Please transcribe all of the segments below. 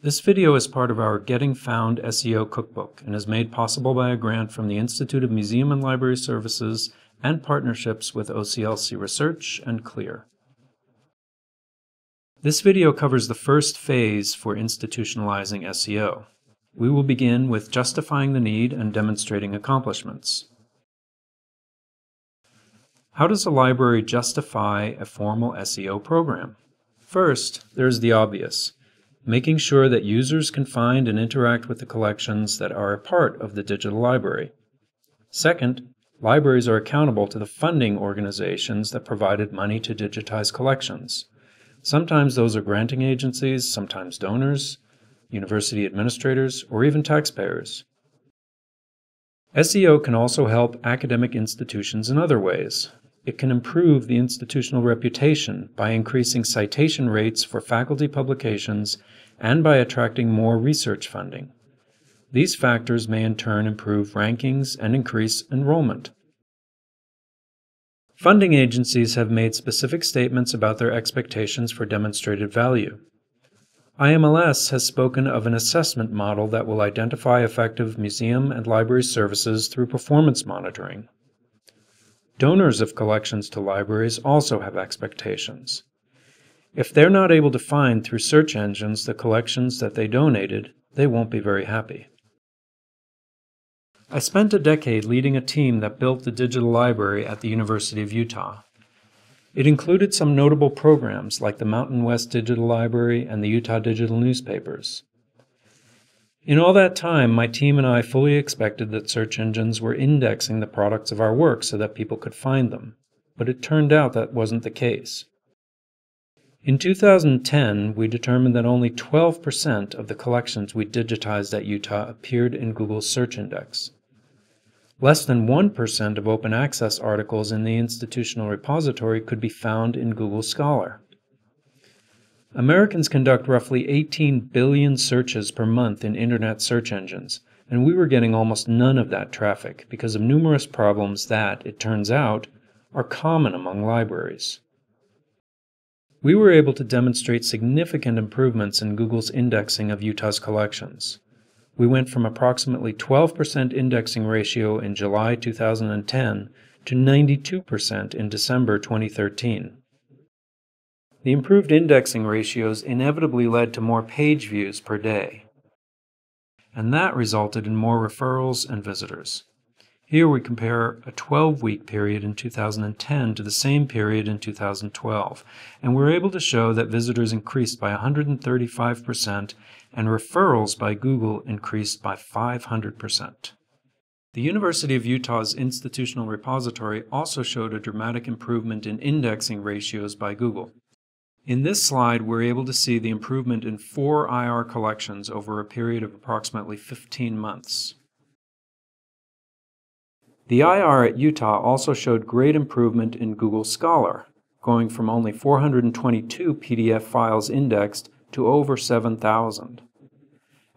This video is part of our Getting Found SEO cookbook and is made possible by a grant from the Institute of Museum and Library Services and partnerships with OCLC Research and CLEAR. This video covers the first phase for institutionalizing SEO. We will begin with justifying the need and demonstrating accomplishments. How does a library justify a formal SEO program? First, there's the obvious. Making sure that users can find and interact with the collections that are a part of the digital library. Second, libraries are accountable to the funding organizations that provided money to digitize collections. Sometimes those are granting agencies, sometimes donors, university administrators, or even taxpayers. SEO can also help academic institutions in other ways. It can improve the institutional reputation by increasing citation rates for faculty publications and by attracting more research funding. These factors may in turn improve rankings and increase enrollment. Funding agencies have made specific statements about their expectations for demonstrated value. IMLS has spoken of an assessment model that will identify effective museum and library services through performance monitoring. Donors of collections to libraries also have expectations. If they're not able to find through search engines the collections that they donated, they won't be very happy. I spent a decade leading a team that built the digital library at the University of Utah. It included some notable programs like the Mountain West Digital Library and the Utah Digital Newspapers. In all that time, my team and I fully expected that search engines were indexing the products of our work so that people could find them, but it turned out that wasn't the case. In 2010, we determined that only 12% of the collections we digitized at Utah appeared in Google's search index. Less than 1% of open access articles in the institutional repository could be found in Google Scholar. Americans conduct roughly 18 billion searches per month in internet search engines, and we were getting almost none of that traffic because of numerous problems that, it turns out, are common among libraries. We were able to demonstrate significant improvements in Google's indexing of Utah's collections. We went from approximately 12% indexing ratio in July 2010 to 92% in December 2013. The improved indexing ratios inevitably led to more page views per day, and that resulted in more referrals and visitors. Here we compare a 12-week period in 2010 to the same period in 2012, and we're able to show that visitors increased by 135% and referrals by Google increased by 500%. The University of Utah's institutional repository also showed a dramatic improvement in indexing ratios by Google. In this slide, we're able to see the improvement in 4 IR collections over a period of approximately 15 months. The IR at Utah also showed great improvement in Google Scholar, going from only 422 PDF files indexed to over 7,000.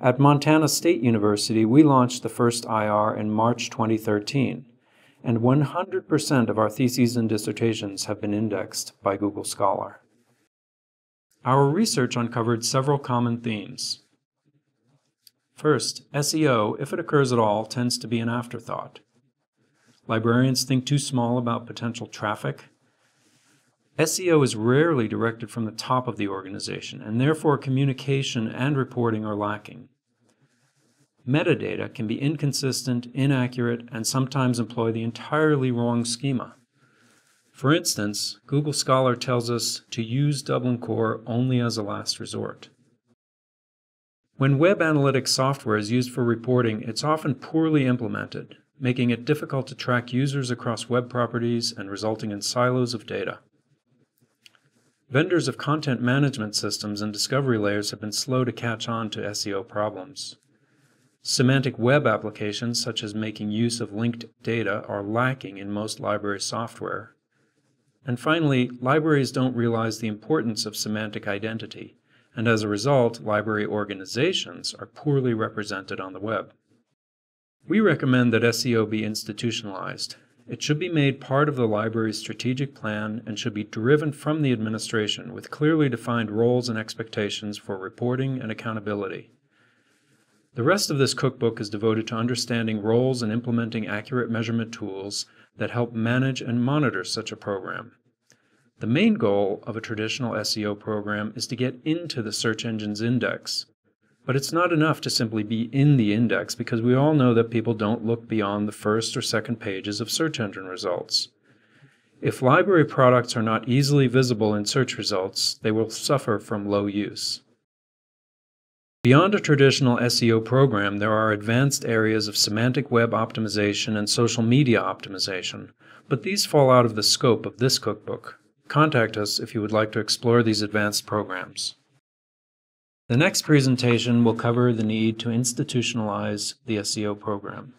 At Montana State University, we launched the first IR in March 2013, and 100% of our theses and dissertations have been indexed by Google Scholar. Our research uncovered several common themes. First, SEO, if it occurs at all, tends to be an afterthought. Librarians think too small about potential traffic. SEO is rarely directed from the top of the organization, and therefore communication and reporting are lacking. Metadata can be inconsistent, inaccurate, and sometimes employ the entirely wrong schema. For instance, Google Scholar tells us to use Dublin Core only as a last resort. When web analytics software is used for reporting, it's often poorly implemented, making it difficult to track users across web properties and resulting in silos of data. Vendors of content management systems and discovery layers have been slow to catch on to SEO problems. Semantic web applications, such as making use of linked data, are lacking in most library software. And finally, libraries don't realize the importance of semantic identity, and as a result, library organizations are poorly represented on the web. We recommend that SEO be institutionalized. It should be made part of the library's strategic plan and should be driven from the administration with clearly defined roles and expectations for reporting and accountability. The rest of this cookbook is devoted to understanding roles and implementing accurate measurement tools that help manage and monitor such a program. The main goal of a traditional SEO program is to get into the search engine's index. But it's not enough to simply be in the index because we all know that people don't look beyond the first or second pages of search engine results. If library products are not easily visible in search results, they will suffer from low use. Beyond a traditional SEO program, there are advanced areas of semantic web optimization and social media optimization, but these fall out of the scope of this cookbook. Contact us if you would like to explore these advanced programs. The next presentation will cover the need to institutionalize the SEO program.